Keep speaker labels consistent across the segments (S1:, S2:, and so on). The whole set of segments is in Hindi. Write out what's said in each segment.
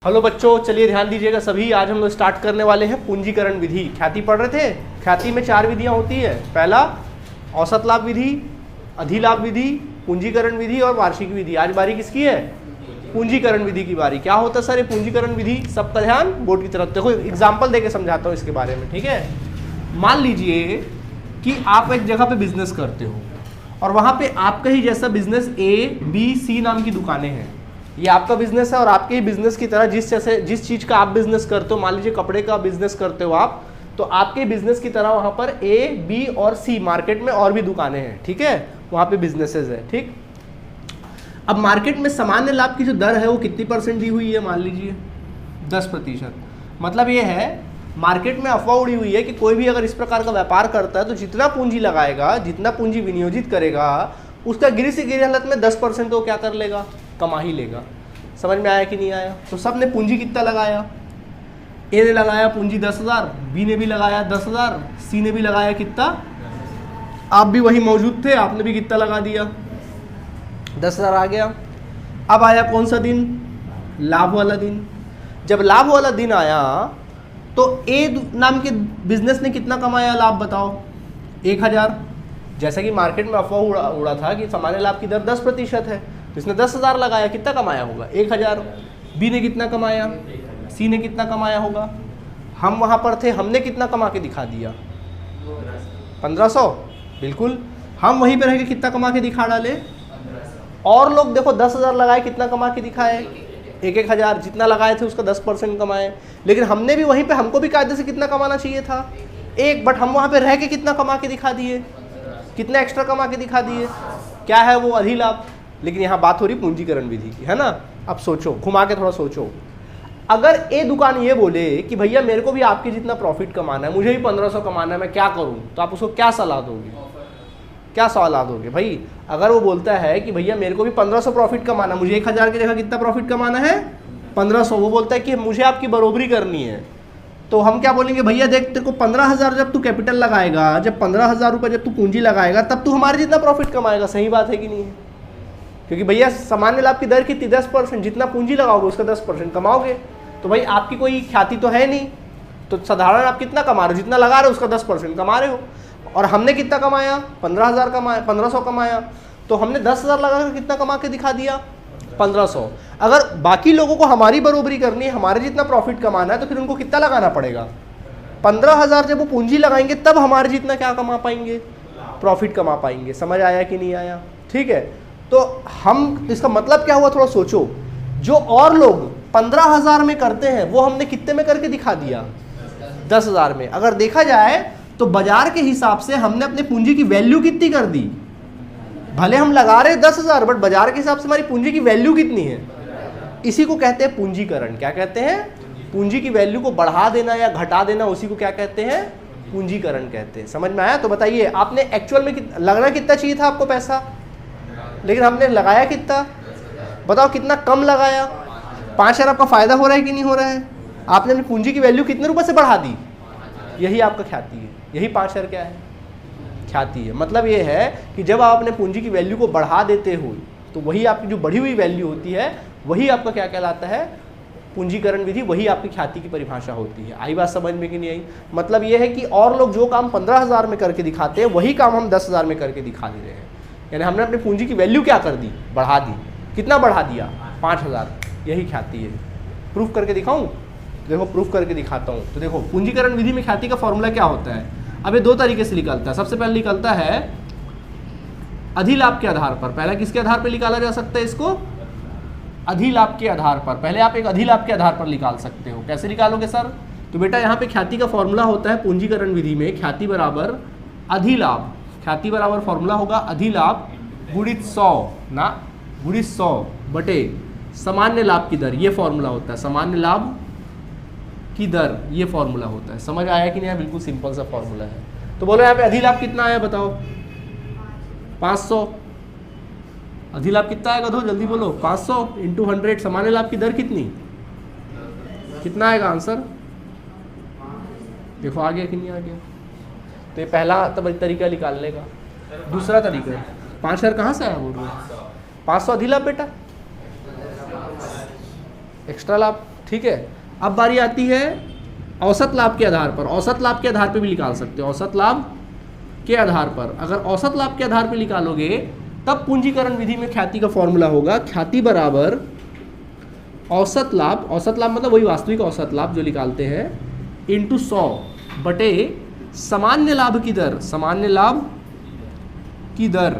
S1: हेलो बच्चों, चलिए ध्यान दीजिएगा सभी। आज हम लोग स्टार्ट करने वाले हैं पूंजीकरण विधि। ख्याति पढ़ रहे थे। ख्याति में 4 विधियां होती है। पहला औसत लाभ विधि, अधिलाभ विधि, पूंजीकरण विधि और वार्षिक विधि। आज बारी किसकी है? पूंजीकरण विधि की बारी। क्या होता है सर ये पूंजीकरण विधि? सबका ध्यान बोर्ड की तरफ देखो, एग्जाम्पल देके समझाता हूँ इसके बारे में, ठीक है। मान लीजिए कि आप एक जगह पे बिजनेस करते हो और वहां पे आपका ही जैसा बिजनेस A, B, C नाम की दुकानें हैं। ये आपका बिजनेस है और आपके ही बिजनेस की तरह जिस चीज का आप बिजनेस करते हो, मान लीजिए कपड़े का बिजनेस करते हो आप, तो आपके बिजनेस की तरह वहां पर A, B और C मार्केट में और भी दुकानें हैं, ठीक है। वहां पे बिजनेसेस है, ठीक। अब मार्केट में सामान्य लाभ की जो दर है वो कितनी % दी हुई है? मान लीजिए 10%। मतलब ये है मार्केट में अफवाह उड़ी हुई है कि कोई भी अगर इस प्रकार का व्यापार करता है तो जितना पूंजी लगाएगा, जितना पूंजी विनियोजित करेगा, उसका गिरी से गिरी हालत में 10% तो क्या कर लेगा? कमा ही लेगा। समझ में आया कि नहीं आया? तो सब ने पूंजी कितना लगाया? ए ने लगाया पूंजी 10,000, बी ने भी लगाया 10,000, सी ने भी लगाया कितना? आप भी वही मौजूद थे, आपने भी कितना लगा दिया? 10,000 आ गया। अब आया कौन सा दिन? लाभ वाला दिन। जब लाभ वाला दिन आया तो ए नाम के बिजनेस ने कितना कमाया लाभ? बताओ। 1,000। जैसा कि मार्केट में अफवाह उड़ा था कि सामान्य लाभ की दर 10% है, तो इसने 10,000 लगाया, कितना कमाया होगा? 1,000। बी ने कितना कमाया? सी ने कितना कमाया होगा? हम वहां पर थे, हमने कितना कमा के दिखा दिया? 1500। बिल्कुल, हम वहीं पे रह के कितना कमा के दिखा डाले? और लोग देखो 10,000 लगाए, कितना कमा के दिखाए? 1,000। जितना लगाए थे उसका 10% कमाए। लेकिन हमने भी वहीं पे, हमको भी कायदे से कितना कमाना चाहिए था? 1, बट हम वहां पे रह के कितना कमा के दिखा दिए? कितना एक्स्ट्रा कमा के दिखा दिए? क्या है वो? अधिलाभ। लेकिन यहाँ बात हो रही पूंजीकरण विधि की, है ना। अब सोचो, घुमा के थोड़ा सोचो। अगर ए दुकान ये बोले कि भैया मेरे को भी आपके जितना प्रॉफिट कमाना है, मुझे भी 1500 कमाना है, मैं क्या करूं? तो आप उसको क्या सलाह दोगे? क्या सलाह दोगे भाई? अगर वो बोलता है कि भैया मेरे को भी 1500 प्रॉफिट कमाना है, मुझे 1,000 की जगह कितना प्रॉफिट कमाना है? 1500। वो बोलता है कि मुझे आपकी बरोबरी करनी है, तो हम क्या बोलेंगे? भैया देख, तेरे को 15,000 जब तू कैपिटल लगाएगा, जब 15,000 रुपये जब तू पूंजी लगाएगा, तब तू हमारे जितना प्रॉफिट कमाएगा। सही बात है कि नहीं है? क्योंकि भैया सामान्य लाभ की दर कितनी? 10%। जितना पूंजी लगाओगे उसका 10% कमाओगे। तो भाई आपकी कोई ख्याति तो है नहीं, तो साधारण आप कितना कमा रहे हो? जितना लगा रहे हो उसका 10% कमा रहे हो। और हमने कितना कमाया? 15,000 कमाया, 1500 कमाया। तो हमने 10,000 लगा कर कितना कमा के दिखा दिया? 1500। अगर बाकी लोगों को हमारी बरोबरी करनी है, हमारे जितना प्रॉफिट कमाना है, तो फिर उनको कितना लगाना पड़ेगा? 15,000 जब वो पूंजी लगाएंगे तब हमारे जितना क्या कमा पाएंगे? प्रॉफिट कमा पाएंगे। समझ आया कि नहीं आया? ठीक है। तो हम, इसका मतलब क्या हुआ? थोड़ा सोचो। जो और लोग 15,000 में करते हैं वो हमने कितने में करके दिखा दिया? 10,000 में। अगर देखा जाए तो बाजार के हिसाब से हमने अपनी पूंजी की वैल्यू कितनी कर दी? भले हम लगा रहे 10,000, बट बाजार के हिसाब से हमारी पूंजी की वैल्यू कितनी है? इसी को कहते हैं पूंजीकरण। क्या कहते हैं? पूंजी की वैल्यू को बढ़ा देना या घटा देना, उसी को क्या कहते हैं? पूंजीकरण कहते हैं। समझ में आया? तो बताइए, आपने एक्चुअल में लगना कितना चाहिए था आपको पैसा, लेकिन हमने लगाया कितना? बताओ कितना कम लगाया? 5,000 आपका फायदा हो रहा है कि नहीं हो रहा है? आपने अपनी पूंजी की वैल्यू कितने रुपए से बढ़ा दी? यही आपका ख्याति है। यही 5,000 क्या है? ख्याति है। मतलब ये है कि जब आप अपने पूंजी की वैल्यू को बढ़ा देते हो, तो वही आपकी जो बढ़ी हुई वैल्यू होती है, वही आपका क्या कहलाता है? पूंजीकरण विधि। वही आपकी ख्याति की परिभाषा होती है। आई बात समझ में कि नहीं आई? मतलब ये है कि और लोग जो काम 15,000 में करके दिखाते हैं, वही काम हम 10,000 में करके दिखा दे रहे हैं। यानी हमने अपनी पूंजी की वैल्यू क्या कर दी? बढ़ा दी। कितना बढ़ा दिया? 5,000। यही ख्याति है। प्रूफ करके दिखाऊं? देखो प्रूफ करके दिखाता हूं। तो देखो, पूंजीकरण विधि में ख्याति का फॉर्मूला क्या होता है? अब ये 2 तरीके से निकलता है। सबसे पहले निकलता है अधिलाभ के आधार पर। पहले किसके आधार पर निकाला जा सकता है इसको? अधिलाभ के आधार पर। पहले आप एक अधिलाभ के आधार पर निकाल सकते हो। कैसे निकालोगे सर? तो बेटा यहाँ पे ख्याति का फॉर्मूला होता है पूंजीकरण विधि में, ख्याति बराबर अधिलाभ। ख्याति बराबर फॉर्मूला होगा अधिलाभ गुणित 100 ना, गुणित 100 बटे सामान्य लाभ की दर। ये फॉर्मूला होता है सामान्य लाभ की दर। ये फॉर्मूला होता है। समझ आया कि नहीं? बिल्कुल सिंपल सा फॉर्मूला है। तो बोलो यहाँ पे अधिलाभ कितना आया? बताओ। 500। अधिलाभ कितना आएगा? दो जल्दी बोलो। 500 × 100। सामान्य लाभ की दर कितनी? कितना आएगा आंसर? देखो आ गया कि नहीं आ गया? तो ये पहला तरीका निकालने का। दूसरा तरीका, 5,000 कहाँ से आया? बोल रहे 500 अधिलाभ बेटा, एक्स्ट्रा लाभ। ठीक है। अब बारी आती है औसत लाभ के आधार पर। औसत लाभ के आधार पर भी निकाल सकते हो। औसत लाभ के आधार पर, अगर औसत लाभ के आधार पर निकालोगे तब पूंजीकरण विधि में ख्याति का फॉर्मूला होगा ख्याति बराबर औसत लाभ, औसत लाभ मतलब वही वास्तविक औसत लाभ जो निकालते हैं, इंटू 100 बटे सामान्य लाभ की दर, सामान्य लाभ की दर,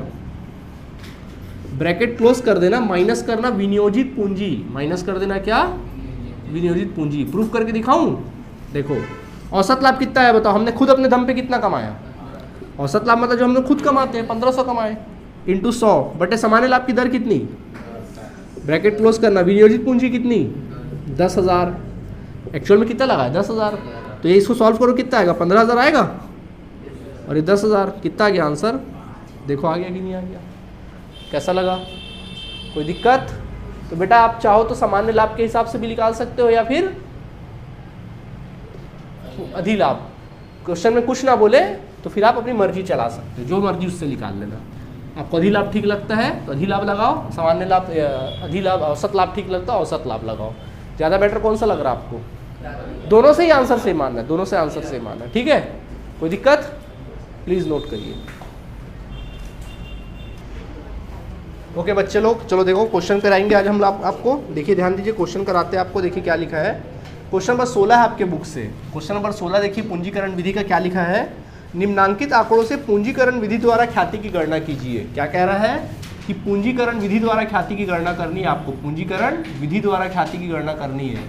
S1: ब्रैकेट क्लोज कर देना, माइनस करना विनियोजित पूंजी, माइनस कर देना क्या, विनियोजित पूंजी। प्रूफ करके दिखाऊं? देखो औसत लाभ कितना है बताओ, हमने खुद अपने दम पे कितना कमाया, औसत लाभ मतलब जो हम लोग खुद कमाते हैं 1500 कमाए, इंटू 100 बटे सामान्य लाभ की दर कितनी, ब्रैकेट क्लोज करना, विनियोजित पूंजी कितनी 10,000, एक्चुअल में कितना लगा है 10,000, तो ये इसको सॉल्व करो कितना आएगा 15,000 आएगा, और ये 10,000 कितना आ गया आंसर, देखो आ गया कि नहीं आ गया, कैसा लगा, कोई दिक्कत? तो बेटा आप चाहो तो सामान्य लाभ के हिसाब से भी निकाल सकते हो या फिर अधिलाभ, क्वेश्चन में कुछ ना बोले तो फिर आप अपनी मर्जी चला सकते हो, जो मर्जी उससे निकाल लेना। आपको अधिलाभ ठीक लगता है तो अधिलाभ लगाओ, सामान्य लाभ अधिलाभ, औसत लाभ ठीक लगता है औसत लाभ लगाओ। ज़्यादा बेटर कौन सा लग रहा है आपको? दोनों से ही आंसर सेम आना है, दोनों से आंसर सेम आना है, ठीक है, कोई दिक्कत? प्लीज़ नोट करिए। ओके बच्चे लोग, चलो देखो क्वेश्चन कराएंगे आज हम आपको। देखिए ध्यान दीजिए, क्वेश्चन कराते हैं आपको। देखिए क्या लिखा है, क्वेश्चन नंबर 16 है आपके बुक से। क्वेश्चन नंबर 16 देखिए, पूंजीकरण विधि का क्या लिखा है, निम्नांकित आंकड़ों से पूंजीकरण विधि द्वारा ख्याति की गणना कीजिए। क्या कह रहा है कि पूंजीकरण विधि द्वारा ख्याति की गणना करनी है आपको, पूंजीकरण विधि द्वारा ख्याति की गणना करनी है।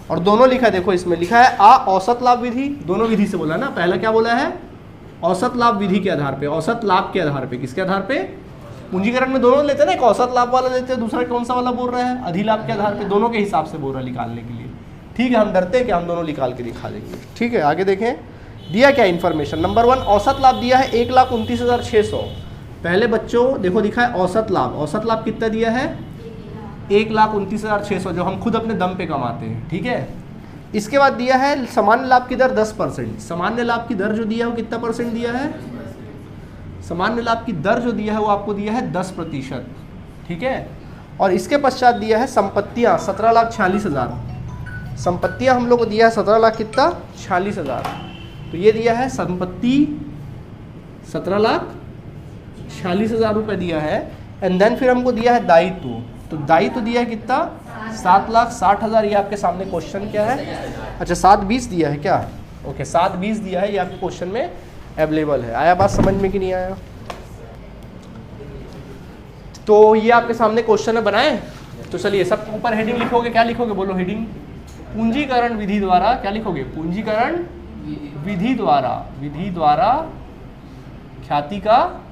S1: और दोनों लिखा है, देखो इसमें लिखा है आ औसत लाभ विधि, दोनों विधि से बोला ना, पहला क्या बोला है औसत लाभ विधि के आधार पे, औसत लाभ के आधार पे, किसके आधार पे, पूंजीकरण में दोनों लेते हैं ना, एक औसत लाभ वाला लेते हैं, दूसरा कौन सा वाला बोल रहा है, अधिलाभ के आधार पे, दोनों के हिसाब से बोल रहा है निकालने के लिए। ठीक है, हम डरते हैं कि हम दोनों निकाल के दिखा देंगे। ठीक है, आगे देखें दिया क्या इन्फॉर्मेशन। नंबर 1 औसत लाभ दिया है 1,29,600। पहले बच्चों देखो दिखा है औसत लाभ, औसत लाभ कितना दिया है 1,29,600 जो हम खुद अपने दम पे कमाते हैं। ठीक है, इसके बाद दिया है सामान्य लाभ की दर 10%। सामान्य लाभ की दर जो दिया है वो कितना परसेंट दिया है, सामान्य लाभ की दर जो दिया है वो आपको दिया है 10%। ठीक है, और इसके पश्चात दिया है संपत्तियां 17,46,000। संपत्तियां हम लोग को दिया है 17 लाख कितना 46,000। तो ये दिया है संपत्ति 17,46,000 रुपये दिया है। एंड देन फिर हमको दिया है दायित्व, तो दायित्व दिया है कितना 7,60,000। ये आपके सामने क्वेश्चन क्या है, अच्छा 7,20 दिया है क्या, ओके 7,20 दिया है, ये आपके क्वेश्चन में अवेलेबल है। आया बात समझ में कि नहीं आया? तो ये आपके सामने क्वेश्चन है बनाए, तो चलिए सब ऊपर हेडिंग लिखोगे, क्या लिखोगे बोलो हेडिंग, पूंजीकरण विधि द्वारा, क्या लिखोगे पूंजीकरण विधि द्वारा, विधि द्वारा ख्याति का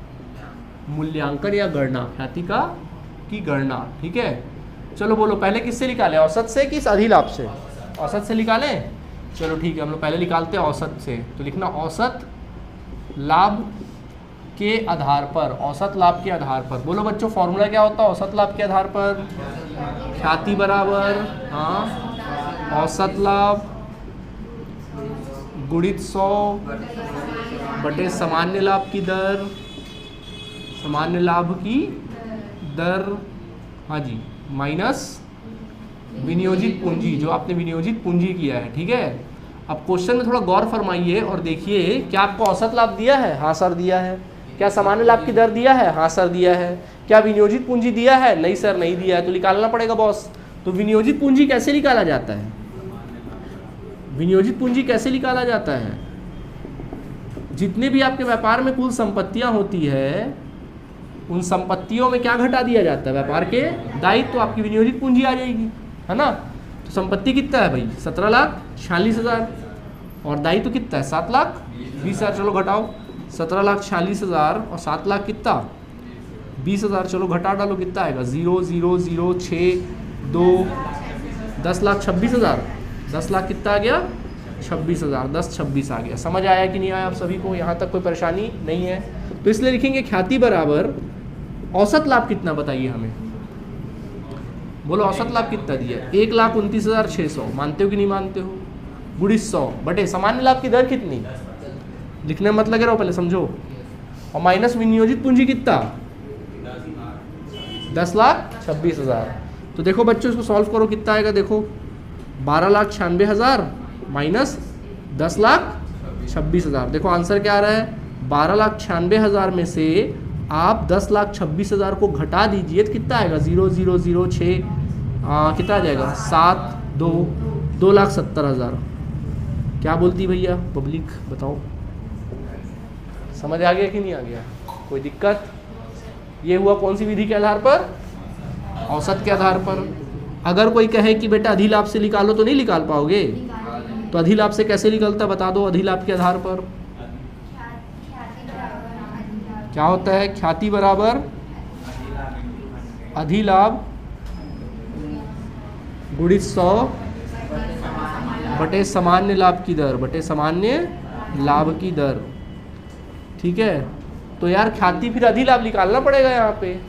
S1: मूल्यांकन या गणना, ख्याति का की गणना। ठीक है, चलो बोलो पहले किससे निकालें, औसत से कि अधिलाभ से, औसत से निकालें। चलो ठीक है, हम लोग पहले निकालते हैं औसत से। तो लिखना औसत लाभ के आधार पर, औसत लाभ के आधार पर। बोलो बच्चों फॉर्मूला क्या होता है औसत लाभ के आधार पर, ख्याति बराबर हाँ औसत लाभ गुणित 100 बटे सामान्य लाभ की दर, सामान्य लाभ की दर हाँ जी, माइनस विनियोजित पूंजी, जो आपने विनियोजित पूंजी किया है। ठीक है, अब क्वेश्चन में थोड़ा गौर फरमाइए और देखिए, क्या आपको औसत लाभ दिया है, हाँ सर दिया है। क्या सामान्य लाभ की दर दिया है, हाँ सर दिया है। क्या विनियोजित पूंजी दिया है, नहीं सर नहीं दिया है, तो निकालना पड़ेगा बॉस। तो विनियोजित पूंजी कैसे निकाला जाता है, विनियोजित पूंजी कैसे निकाला जाता है, जितने भी आपके व्यापार में कुल संपत्तियां होती है उन संपत्तियों में क्या घटा दिया जाता है, व्यापार के दायित्व, तो आपकी विनियोजित पूंजी आ जाएगी, है ना। तो संपत्ति कितना है भाई 17,46,000 और दायित्व कितना है 7,20,000। चलो घटाओ 17,46,000 और 7 लाख कितना 20,000। चलो घटा डालो कितना आएगा 0 0 0 6 2 10,26,000। 10 लाख कितना आ गया 26,000, 10,26 आ गया। समझ आया कि नहीं आया आप सभी को, यहाँ तक कोई परेशानी नहीं है? तो इसलिए लिखेंगे ख्याति बराबर औसत लाभ कितना बताइए हमें, बोलो औसत लाभ कितना दिया 1,29,600, मानते हो कि नहीं मानते हो, गुणित 100 बटे सामान्य लाभ की दर कितनी, लिखने में मत लगे रहो पहले समझो, और माइनस विनियोजित पूंजी कितना 10,26,000। तो देखो बच्चों इसको सॉल्व करो कितना आएगा, देखो 12,96,000 माइनस 10,26,000। देखो आंसर क्या आ रहा है, 12,96,000 में से आप 10,26,000 को घटा दीजिए तो कितना आएगा, 0,006 कितना आ जाएगा, 2,70,000। क्या बोलती भैया पब्लिक, बताओ समझ आ गया कि नहीं आ गया, कोई दिक्कत? ये हुआ कौन सी विधि के आधार पर, औसत के आधार पर। अगर कोई कहे कि बेटा अधिलाभ से निकालो तो नहीं निकाल पाओगे, तो अधिलाभ से कैसे निकलता बता दो। अधिलाभ के आधार पर क्या होता है, ख्याति बराबर अधिलाभ गुणित 100 बटे सामान्य लाभ की दर, बटे सामान्य लाभ की दर। ठीक है, तो यार ख्याति फिर अधिलाभ निकालना पड़ेगा, यहाँ पे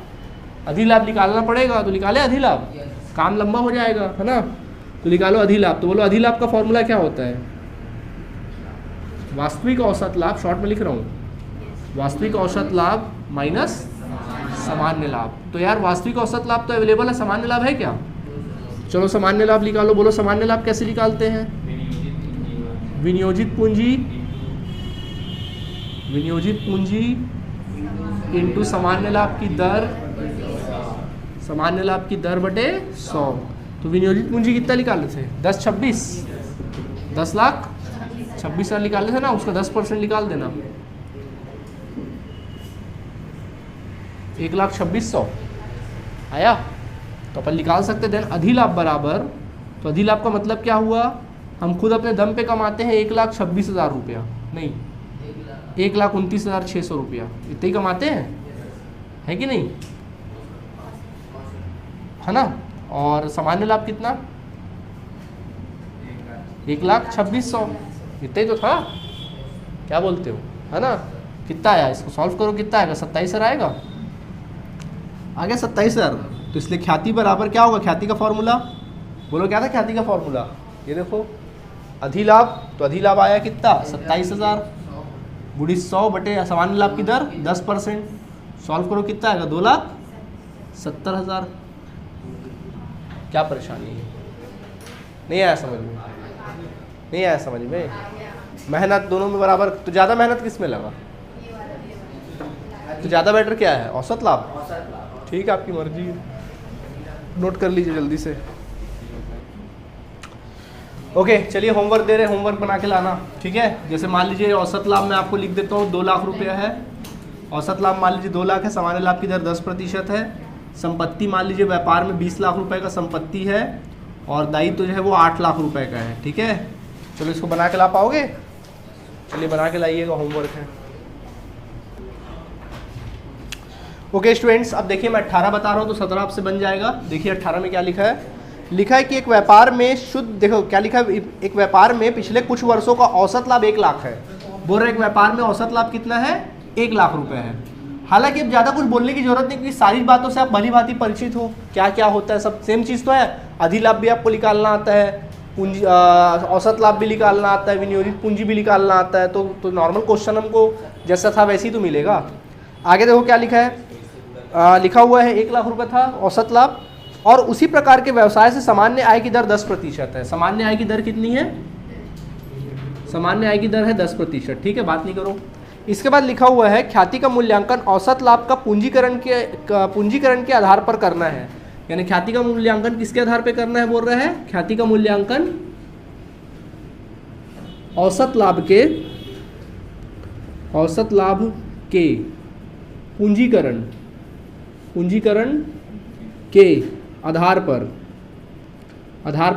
S1: अधिलाभ निकालना पड़ेगा, तो निकाले अधिलाभ, काम लंबा हो जाएगा है ना। तो निकालो अधिलाभ, तो बोलो अधिलाभ का फॉर्मूला क्या होता है, वास्तविक औसत लाभ, शॉर्ट में लिख रहा हूँ, वास्तविक औसत लाभ माइनस सामान्य लाभ। तो यार वास्तविक औसत लाभ तो अवेलेबल है, सामान्य लाभ है क्या, चलो सामान्य लाभ निकालो। बोलो सामान्य लाभ कैसे निकालते हैं, विनियोजित पूंजी, विनियोजित पूंजी इंटू सामान्य लाभ की दर, सामान्य लाभ की दर बटे 100। तो विनियोजित पूंजी कितना निकाले थे, 10,26,000 निकाले थे ना, उसका 10% निकाल देना, 1,26,000 आया। तो अपन निकाल सकते थे अधिलाभ बराबर, तो अधिलाभ का मतलब क्या हुआ, हम खुद अपने दम पे कमाते हैं 1,26,000 रुपया, नहीं 1,29,600 रुपया, इतने ही कमाते हैं, है कि नहीं, है ना। और सामान्य लाभ कितना, 1,26,000, इतना ही तो था, क्या बोलते हो, है ना। कितना आया, इसको सॉल्व करो, कितना आएगा, 27,000 आएगा, आ गया 27,000। तो इसलिए ख्याति बराबर क्या होगा, ख्याति का फॉर्मूला बोलो, क्या था ख्याति का फॉर्मूला, ये देखो अधिलाभ, तो अधिलाभ आया कितना, 27,000 गुणित 100 बटे सामान्य लाभ की दर 10%, सॉल्व करो कितना आएगा, 2,70,000। क्या परेशानी है, नहीं आया समझ में, नहीं आया समझ में, मेहनत दोनों में बराबर, तो ज़्यादा मेहनत किस में लगा, तो ज़्यादा बेटर क्या है, औसत लाभ, ठीक है आपकी मर्जी है, नोट कर लीजिए जल्दी से। ओके चलिए होमवर्क दे रहे, होमवर्क बना के लाना, ठीक है। जैसे मान लीजिए औसत लाभ मैं आपको लिख देता हूँ 2 लाख रुपया है, औसत लाभ मान लीजिए 2 लाख है, सामान्य लाभ की दर 10% है, संपत्ति मान लीजिए व्यापार में 20 लाख रुपए का संपत्ति है, और दायित्व जो है वो 8 लाख रुपए का है, ठीक है। चलो इसको बना के ला पाओगे, चलिए बना के लाइएगा, होमवर्क है। ओके स्टूडेंट्स, अब देखिए मैं 18 बता रहा हूँ तो 17 आपसे बन जाएगा। देखिए 18 में क्या लिखा है, लिखा है कि एक व्यापार में शुद्ध, देखो क्या लिखा है, एक व्यापार में पिछले कुछ वर्षों का औसत लाभ 1 लाख है। बोल रहे एक व्यापार में औसत लाभ कितना है, 1 लाख रुपए है। हालांकि अब ज़्यादा कुछ बोलने की जरूरत नहीं, क्योंकि सारी बातों से आप भली भांति परिचित हो, क्या क्या होता है, सब सेम चीज़ तो है। अधिलाभ भी आपको निकालना आता है, पूंजी औसत लाभ भी निकालना आता है, विनियोजित पूंजी भी निकालना आता है, तो नॉर्मल क्वेश्चन हमको जैसा था वैसे ही तो मिलेगा। आगे देखो क्या लिखा है, लिखा हुआ है 1 लाख रुपए था औसत लाभ, और उसी प्रकार के व्यवसाय से सामान्य आय की दर 10% है। सामान्य आय की दर कितनी है, सामान्य आय की दर है 10%, ठीक है, बात नहीं करो। इसके बाद लिखा हुआ है ख्याति का मूल्यांकन औसत लाभ का पूंजीकरण के आधार पर करना है। यानी ख्याति का मूल्यांकन किसके आधार पर करना है, बोल रहा है ख्याति का मूल्यांकन औसत लाभ के पूंजीकरण के आधार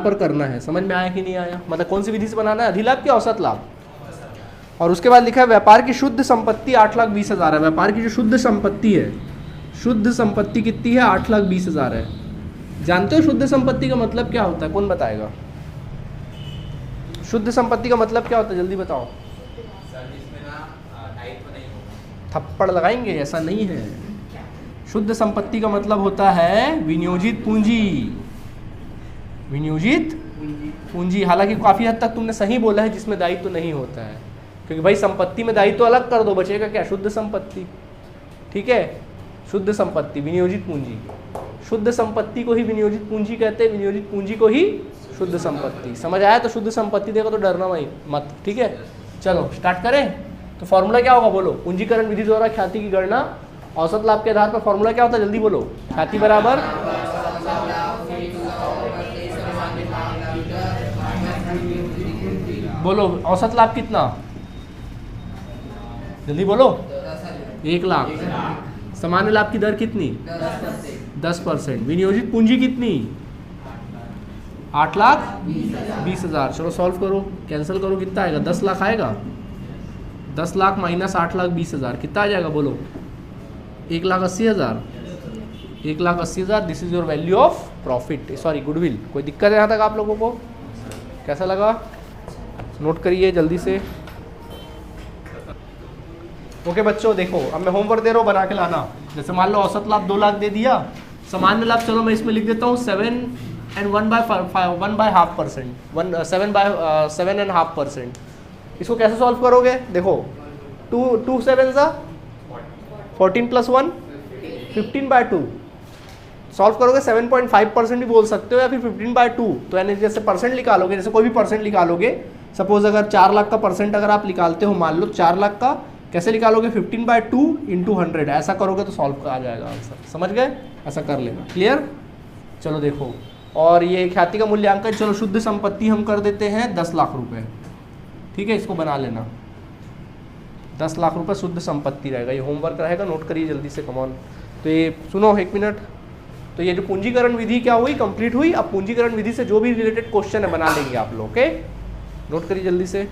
S1: पर करना है। समझ में आया कि नहीं आया, मतलब कौन सी विधि से बनाना है, अधिलाभ के औसत लाभ। और उसके बाद लिखा है व्यापार की शुद्ध संपत्ति 8,20,000 है। व्यापार की जो शुद्ध संपत्ति है, शुद्ध संपत्ति कितनी है, 8,20,000 है। जानते हो शुद्ध संपत्ति का मतलब क्या होता है, कौन बताएगा, शुद्ध संपत्ति का मतलब क्या होता है, जल्दी बताओ। थप्पड़ लगाएंगे, ऐसा नहीं है। शुद्ध संपत्ति का मतलब होता है विनियोजित पूंजी, विनियोजित पूंजी। हालांकि काफी हद तक तुमने सही बोला है, जिसमें दायित्व तो नहीं होता है, क्योंकि भाई संपत्ति में दायित्व तो अलग कर दो, बचेगा क्या, शुद्ध संपत्ति, ठीक है। शुद्ध संपत्ति, विनियोजित पूंजी, शुद्ध संपत्ति को ही विनियोजित पूंजी कहते हैं, विनियोजित पूंजी को ही शुद्ध संपत्ति। समझ आया? तो शुद्ध संपत्ति देखो तो डरना मत, ठीक है। चलो स्टार्ट करें। तो फॉर्मूला क्या होगा बोलो? पूंजीकरण विधि द्वारा ख्याति की गणना औसत लाभ के आधार पर। फॉर्मूला क्या होता है? जल्दी बोलो। ख्याति बराबर बोलो औसत लाभ कितना? जल्दी बोलो। 1 लाख। सामान्य लाभ की दर कितनी? 10%। विनियोजित पूंजी कितनी? 8,20,000। चलो सॉल्व करो, कैंसिल करो, कितना आएगा? 10 लाख आएगा। 10 लाख माइनस 8,20,000 कितना आ जाएगा बोलो? 1,80,000। 1,80,000। This is your value of profit, sorry goodwill. कोई दिक्कत है यहाँ तक आप लोगों को? कैसा लगा? नोट करिए जल्दी से। ओके बच्चों देखो, अब मैं होमवर्क दे रहा हूँ, बना के लाना। जैसे मान लो औसत लाभ 2 लाख दे दिया, सामान्य लाभ चलो मैं इसमें लिख देता हूँ 7 and 1/2%, 7.5%। इसको कैसे सॉल्व करोगे? देखो 2 7 14 + 1 15/2 सॉल्व करोगे। 7.5% भी बोल सकते हो या फिर 15/2। तो यानी जैसे परसेंट निकालोगे, जैसे कोई भी परसेंट निकालोगे, सपोज अगर 4 लाख का परसेंट अगर आप निकालते हो, मान लो 4 लाख का, कैसे निकालोगे? 15/2 × 100। ऐसा करोगे तो सॉल्व आ जाएगा आंसर। समझ गए? ऐसा कर लेना। क्लियर? चलो देखो, और ये ख्याति का मूल्यांकन, चलो शुद्ध संपत्ति हम कर देते हैं 10 लाख रुपए। ठीक है, इसको बना लेना। 10 लाख रुपए शुद्ध संपत्ति रहेगा। ये होमवर्क रहेगा, नोट करिए जल्दी से, कमॉन। तो ये सुनो 1 मिनट। तो ये जो पूंजीकरण विधि क्या हुई? कंप्लीट हुई। अब पूंजीकरण विधि से जो भी रिलेटेड क्वेश्चन है बना लेंगे आप लोग। ओके, नोट करिए जल्दी से।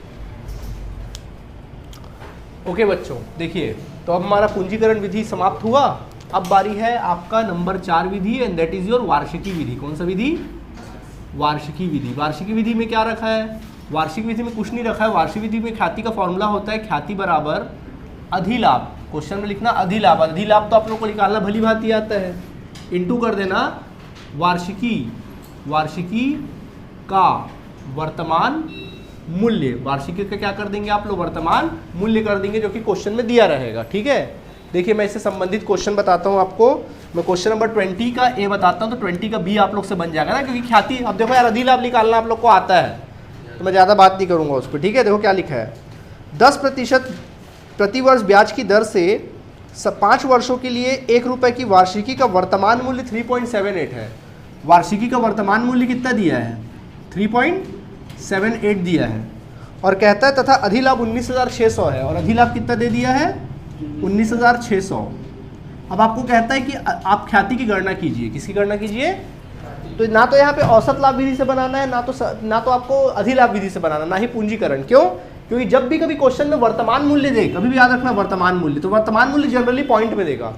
S1: ओके बच्चों देखिए, तो अब हमारा पूंजीकरण विधि समाप्त हुआ। अब बारी है आपका number 4 Vidhi, and that is your वार्षिकी विधि। कौन सा विधि? वार्षिकी विधि। वार्षिकी विधि में क्या रखा है? वार्षिक विधि में कुछ नहीं रखा है। वार्षिक विधि में ख्याति का फॉर्मूला होता है ख्याति बराबर अधिलाभ। क्वेश्चन में लिखना अधिलाभ। अधिलाभ तो आप लोग को निकालना भली भांति आता है। इंटू कर देना वार्षिकी, वार्षिकी का वर्तमान मूल्य। वार्षिकी का क्या कर देंगे आप लोग? वर्तमान मूल्य कर देंगे, जो कि क्वेश्चन में दिया रहेगा। ठीक है, देखिए मैं इससे संबंधित क्वेश्चन बताता हूँ आपको। मैं क्वेश्चन नंबर 20 का ए बताता हूँ, तो 20 का बी आप लोग से बन जाएगा ना, क्योंकि ख्याति, अब देखो यार अधिलाभ निकालना आप लोग को आता है, तो मैं ज़्यादा बात नहीं करूँगा उस पर। ठीक है, देखो क्या लिखा है। 10% प्रतिवर्ष ब्याज की दर से 5 वर्षों के लिए 1 रुपये की वार्षिकी का वर्तमान मूल्य 3.78 है। वार्षिकी का वर्तमान मूल्य कितना दिया है? 3.78 दिया है। और कहता है तथा अधिलाभ 19,600 है, और अधिलाभ कितना दे दिया है? 19,600। अब आपको कहता है कि आप ख्याति की गणना कीजिए। किसकी गणना कीजिए? तो ना तो यहाँ पे औसत लाभ विधि से बनाना है, ना तो आपको अधिलाभ विधि से बनाना, ना ही पूंजीकरण। क्यों? क्योंकि जब भी कभी क्वेश्चन में वर्तमान मूल्य दे, कभी भी याद रखना वर्तमान मूल्य, तो वर्तमान मूल्य जनरली पॉइंट में देगा,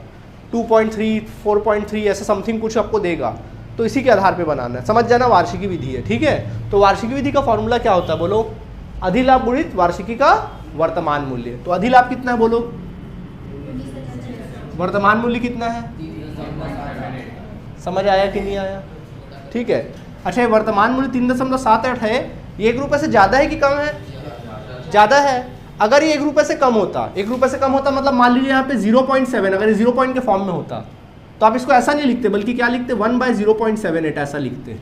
S1: 2.3, 4.3 ऐसा समथिंग कुछ आपको देगा। तो इसी के आधार पे बनाना है। समझ जाना, वार्षिकी विधि है। ठीक है, तो वार्षिकी विधि का फॉर्मूला क्या होता है बोलो? अधिलाभ गुणित वार्षिकी का वर्तमान मूल्य। तो अधिलाभ कितना है बोलो? वर्तमान मूल्य कितना है? समझ आया कि नहीं आया? ठीक है, अच्छा वर्तमान मूल्य 3.78 है। ये 1 रुपये से ज़्यादा है कि कम है? ज़्यादा है। अगर ये 1 रुपये से कम होता, 1 रुपये से कम होता मतलब मान लीजिए यहाँ पे 0.7, अगर ये 0 पॉइंट के फॉर्म में होता, तो आप इसको ऐसा नहीं लिखते, बल्कि क्या लिखते? 1/0.78 ऐसा लिखते।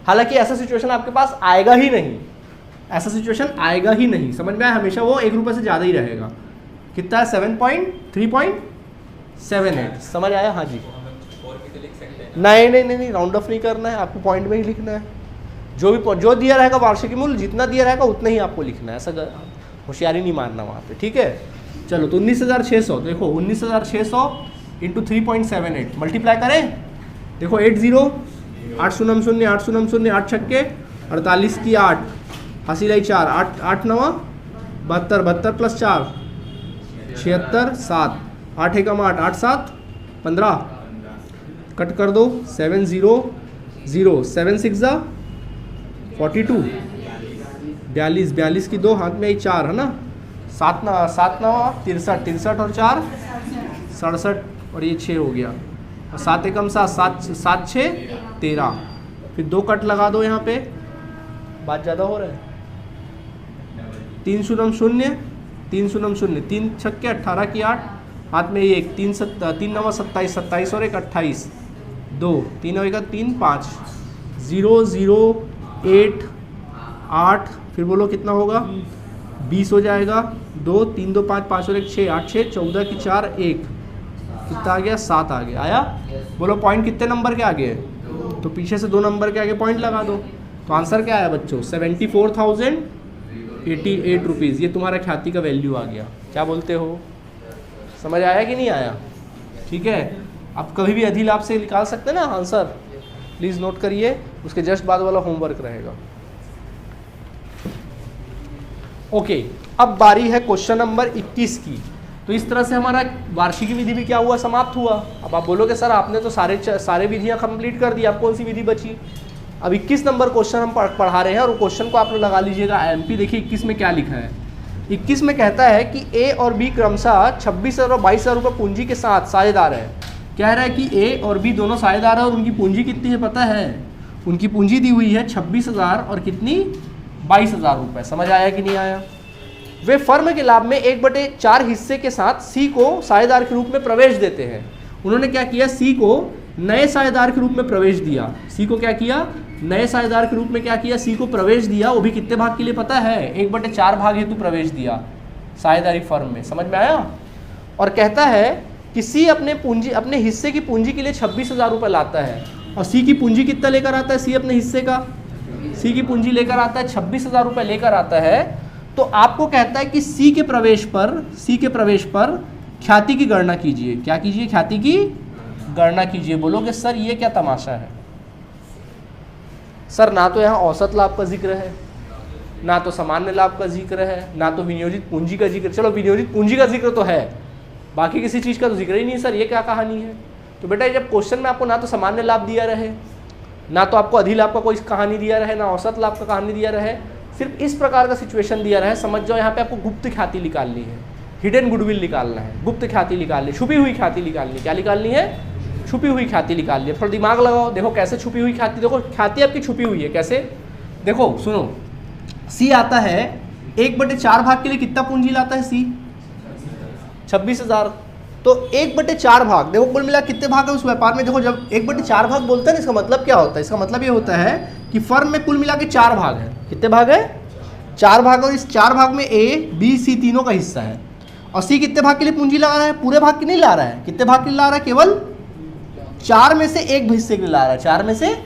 S1: हालांकि ऐसा सिचुएशन आपके पास आएगा ही नहीं, ऐसा सिचुएशन आएगा ही नहीं। समझ में आया? हमेशा वो 1 रुपये से ज़्यादा ही रहेगा। कितना है? 3.78। समझ आया? हाँ जी। नहीं, राउंड ऑफ नहीं करना है, आपको पॉइंट में ही लिखना है। जो दिया रहेगा वार्षिक मूल्य, जितना दिया रहेगा उतना ही आपको लिखना है। ऐसा होशियारी नहीं मारना वहाँ पे। ठीक है, चलो तो 19,600, देखो 19,600 इंटू 3.78 मल्टीप्लाई करें। देखो 80 8 0 0 8 0 0 8 छक्के 48 की 8 हासिल 4 8 8 9 72 72 प्लस 4 76 7 8 1 8 8 7 15 कट कर दो 7 0 0 7 6 42 42 की 2 हाथ में आई 4 है ना 7 9 63 63 और 4 67 और ये 6 हो गया और 7 एकम 7 7 6 13 फिर 2 कट लगा दो यहाँ पे बात ज़्यादा हो रहा है 3 0 0 3 0 0 3 छक्के 18 की 8 हाथ में 1 3 9 27 27 और 1 28 2 3 होगा 3 5 0 0 8 8, फिर बोलो कितना होगा, 20 हो जाएगा, 2 3 2 5 5 और 1 6 8 6 14 की 4 1, कितना आ गया, 7 आ गया। आया? बोलो पॉइंट कितने नंबर के आगे है? तो पीछे से 2 नंबर के आगे पॉइंट लगा दो। तो आंसर क्या आया बच्चों? 74,088 रुपीज़। ये तुम्हारा ख्याति का वैल्यू आ गया। क्या बोलते हो? समझ आया कि नहीं आया? ठीक है, आप कभी भी अधिलाभ से निकाल सकते हैं ना आंसर, प्लीज़ नोट करिए, उसके जस्ट बाद वाला होमवर्क रहेगा। ओके, अब बारी है क्वेश्चन नंबर 21 की। तो इस तरह से हमारा वार्षिकी विधि भी क्या हुआ, समाप्त हुआ। अब आप बोलोगे सर आपने तो सारे विधियां कंप्लीट कर दी, अब कौन सी विधि बची? अब 21 नंबर क्वेश्चन हम पढ़ा रहे हैं और क्वेश्चन को आप लोग लगा लीजिएगा IMP। देखिए 21 में क्या लिखा है। 21 में कहता है कि A और B क्रमशः 26,000 और 22,000 रुपये पूंजी के साथ साझेदार है। कह रहा है कि A और B दोनों साझेदार है और उनकी पूंजी कितनी है पता है? उनकी पूंजी दी हुई है 26,000 और कितनी, 22,000 रुपये। समझ आया कि नहीं आया? वे फर्म के लाभ में 1/4 हिस्से के साथ C को साझेदार के रूप में प्रवेश देते हैं। उन्होंने क्या किया, C को नए साझेदार के रूप में प्रवेश दिया। C को क्या किया, नए साझेदार के रूप में क्या किया, C को प्रवेश दिया। वो भी कितने भाग के लिए पता है? 1/4 भाग हेतु प्रवेश दिया साझेदारी फर्म में। समझ में आया? और कहता है कि C अपने हिस्से की पूंजी के लिए 26,000 रुपये लाता है और C की पूंजी कितना लेकर आता है? C अपने हिस्से का, C की पूंजी लेकर आता है 26,000 रुपये लेकर आता है। तो आपको कहता है कि C के प्रवेश पर ख्याति की गणना कीजिए। क्या कीजिए? ख्याति की गणना कीजिए। बोलोगे सर ये क्या तमाशा है? सर ना तो यहाँ औसत लाभ का जिक्र है, ना तो सामान्य लाभ का जिक्र है, ना तो विनियोजित पूंजी का जिक्र। चलो विनियोजित पूंजी का जिक्र तो है, बाकी किसी चीज़ का तो जिक्र ही नहीं। सर ये क्या कहानी है? तो बेटा जब क्वेश्चन में आपको ना तो सामान्य लाभ दिया रहे, ना तो आपको अधिलाभ का कोई कहानी दिया रहे, ना औसत लाभ का कहानी दिया रहे, सिर्फ इस प्रकार का सिचुएशन दिया रहे, समझ जाओ यहाँ पे आपको गुप्त ख्याति निकालनी है, हिडन गुडविल निकालना है, गुप्त ख्याति निकालनी, छुपी हुई ख्याति निकालनी। क्या निकालनी है? छुपी हुई ख्याति निकालनी है। थोड़ा दिमाग लगाओ, देखो कैसे छुपी हुई ख्याति। देखो ख्याति आपकी छुपी हुई है कैसे, देखो सुनो। C आता है 1/4 भाग के लिए कितना पूंजी लाता है C? 26,000। तो 1/4 भाग, देखो कुल मिला कितने भाग है उस व्यापार में। देखो जब 1/4 भाग बोलते हैं ना, इसका मतलब क्या होता है? इसका मतलब ये होता है कि फर्म में कुल मिला के 4 भाग है। कितने भाग है? 4 भाग। और इस 4 भाग में A, B, C तीनों का हिस्सा है। और C कितने भाग के लिए पूंजी ला रहा है? पूरे भाग की नहीं ला रहा है। कितने भाग के लिए ला रहा है? केवल 4 में से एक हिस्से के लिए ला रहा है। 4 में से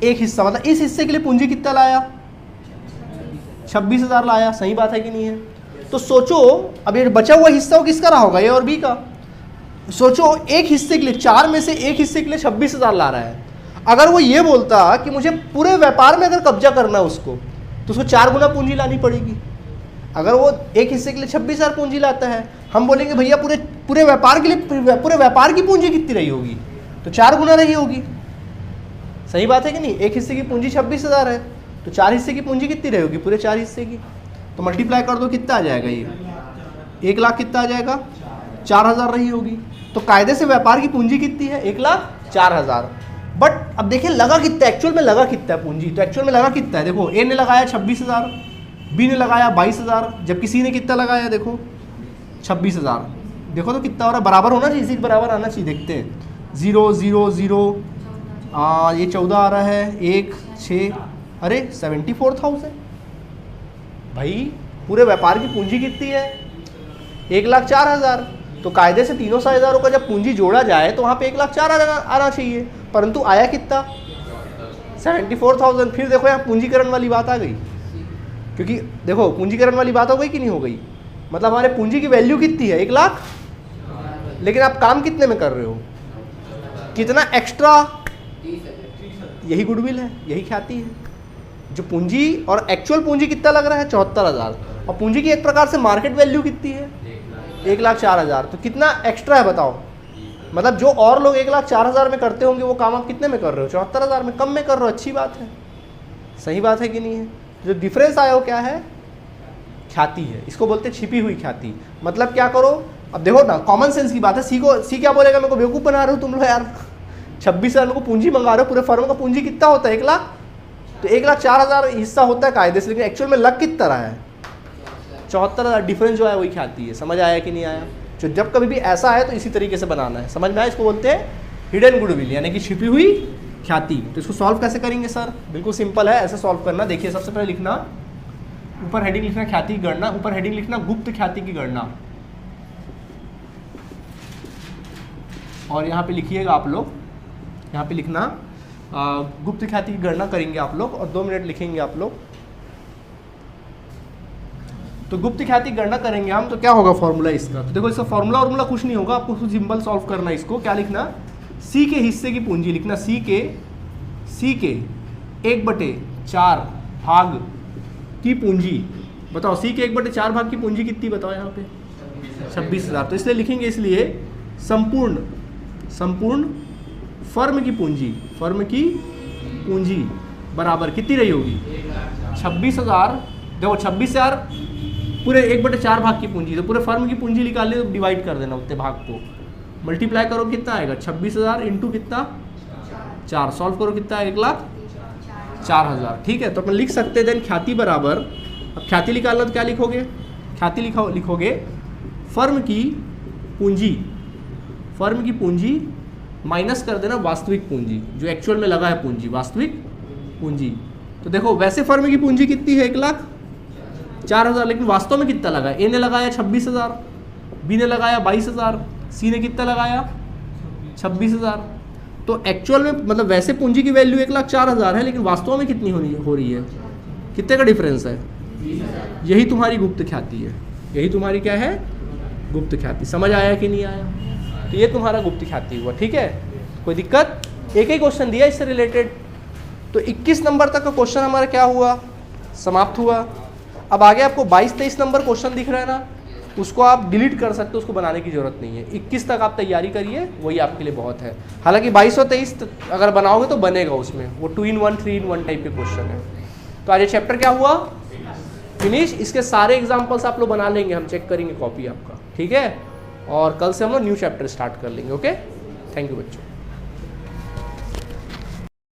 S1: एक हिस्सा, मतलब इस हिस्से के लिए पूंजी कितना लाया? 26,000 लाया। सही बात है कि नहीं है? तो सोचो अब ये बचा हुआ हिस्सा किसका रहा होगा? A और B का। सोचो एक हिस्से के लिए, 4 में से एक हिस्से के लिए 26,000 ला रहा है। अगर वो ये बोलता कि मुझे पूरे व्यापार में अगर कब्जा करना है उसको, तो उसको 4 गुना पूंजी लानी पड़ेगी। अगर वो एक हिस्से के लिए 26,000 पूंजी लाता है, हम बोलेंगे भैया पूरे व्यापार के लिए, पूरे व्यापार की पूंजी कितनी रही होगी? तो 4 गुना रही होगी। सही बात है कि नहीं? एक हिस्से की पूंजी 26,000 है, तो 4 हिस्से की पूंजी कितनी रही होगी? पूरे 4 हिस्से की। तो मल्टीप्लाई कर दो, कितना आ जाएगा ये? 1 लाख कितना आ जाएगा? 4,000 रही होगी। तो कायदे से व्यापार की पूंजी कितनी है? 1,04,000। बट अब देखिए लगा कितना, एक्चुअल में लगा कितना है पूंजी? तो एक्चुअल में लगा कितना है? देखो A ने लगाया 26,000, B ने लगाया 22,000, जबकि C ने कितना लगाया? देखो 26,000। देखो तो कितना हो रहा है? बराबर होना चाहिए, इसी के बराबर आना चाहिए। देखते हैं 0 0 0, ये 14 आ रहा है, 1 6, अरे 74,000। भाई पूरे व्यापार की पूंजी कितनी है? 1,04,000। तो कायदे से तीनों साझेदारों का जब पूंजी जोड़ा जाए तो वहाँ पे 1,04,000 आना चाहिए, परंतु आया कितना? 74,000। फिर देखो यहाँ पूंजीकरण वाली बात आ गई, क्योंकि देखो पूंजीकरण वाली बात हो गई कि नहीं हो गई? मतलब हमारे पूंजी की वैल्यू कितनी है? 1 लाख, लेकिन आप काम कितने में कर रहे हो? कितना एक्स्ट्रा? यही गुडविल है, यही ख्याति है। जो पूंजी और एक्चुअल पूंजी कितना लग रहा है? 74,000। और पूंजी की एक प्रकार से मार्केट वैल्यू कितनी है? 1,04,000। तो कितना एक्स्ट्रा है बताओ? मतलब जो और लोग 1,04,000 में करते होंगे वो काम आप कितने में कर रहे हो? 74,000 में, कम में कर रहे हो। अच्छी बात है, सही बात है कि नहीं है? जो डिफरेंस आया वो क्या है? ख्याति है। इसको बोलते हैं छिपी हुई ख्याति। मतलब क्या करो, अब देखो ना, कॉमन सेंस की बात है। सी क्या बोलेगा? मेरे को बेवकूफ़ बना रहे हो तुम लोग यार, 26,000 को पूंजी मंगा रहे हो। पूरे फर्म का पूंजी कितना होता है? 1 लाख। तो 1,04,000 हिस्सा होता है कायदे से, लेकिन एक्चुअल में लग कितना रहा है? 74,000। डिफरेंस जो है वही ख्याति है। समझ आया कि नहीं आया? जो जब कभी भी ऐसा है तो इसी तरीके से बनाना है। समझ में आया? इसको बोलते हैं हिडन गुडविल, यानी कि छिपी हुई ख्याति। तो इसको सॉल्व कैसे करेंगे सर? बिल्कुल सिंपल है, ऐसे सॉल्व करना। देखिए सबसे पहले लिखना, ऊपर हेडिंग लिखना ख्याति की गणना, ऊपर हेडिंग लिखना गुप्त ख्याति की गणना, और यहाँ पे लिखिएगा आप लोग, यहाँ पे लिखना गुप्त ख्याति की गणना करेंगे आप लोग, और 2 मिनट लिखेंगे आप लोग। तो गुप्त ख्याति की गणना करेंगे हम, तो क्या होगा फॉर्मूला इसका? तो देखो इसका फॉर्मूला कुछ नहीं होगा, आपको सिंपल सॉल्व करना है इसको। क्या लिखना? सी के हिस्से की पूंजी लिखना, सी के 1/4 भाग की पूंजी। बताओ सी के 1/4 भाग की पूंजी कितनी बताओ यहाँ पे? 26,000। तो इसलिए लिखेंगे, इसलिए संपूर्ण फर्म की पूंजी बराबर कितनी रही होगी? 26,000। देखो 26,000 पूरे 1/4 भाग की पूंजी, तो पूरे फर्म की पूंजी निकालने तो डिवाइड कर देना उतने भाग को, मल्टीप्लाई करो कितना आएगा? 26,000 इंटू कितना? 4। सॉल्व करो कितना? 1,04,000। ठीक है, तो अपन लिख सकते हैं देन ख्याति बराबर, अब ख्याति निकालना तो क्या लिखोगे? ख्याति लिखोगे फर्म की पूंजी माइनस कर देना वास्तविक पूंजी, जो एक्चुअल में लगा है पूंजी, वास्तविक पूंजी। तो देखो वैसे फर्म की पूंजी कितनी है? 1,04,000, लेकिन वास्तव में कितना लगा है? ए ने लगाया 26,000, बी ने लगाया 22,000, सी ने कितना लगाया? 26,000। तो एक्चुअल में मतलब वैसे पूंजी की वैल्यू 1,04,000 है, लेकिन वास्तव में कितनी हो रही है? कितने का डिफरेंस है? यही तुम्हारी गुप्त ख्याति है। यही तुम्हारी क्या है? गुप्त ख्याति। समझ आया कि नहीं आया? तो ये तुम्हारा गुप्त ख्याति हुआ। ठीक है, कोई दिक्कत? एक ही क्वेश्चन दिया इससे रिलेटेड, तो 21 नंबर तक का क्वेश्चन हमारा क्या हुआ? समाप्त हुआ। अब आगे आपको 22-23 नंबर क्वेश्चन दिख रहा है ना, उसको आप डिलीट कर सकते हो, उसको बनाने की जरूरत नहीं है। 21 तक आप तैयारी करिए, वही आपके लिए बहुत है। हालांकि 22 और 23 अगर बनाओगे तो बनेगा उसमें, वो 2 in 1 3 in 1 टाइप के क्वेश्चन है। तो आज ये चैप्टर क्या हुआ? फिनिश। इसके सारे एग्जाम्पल्स आप लोग बना लेंगे, हम चेक करेंगे कॉपी आपका। ठीक है, और कल से हम लोग न्यू चैप्टर स्टार्ट कर लेंगे। ओके, थैंक यू बच्चों।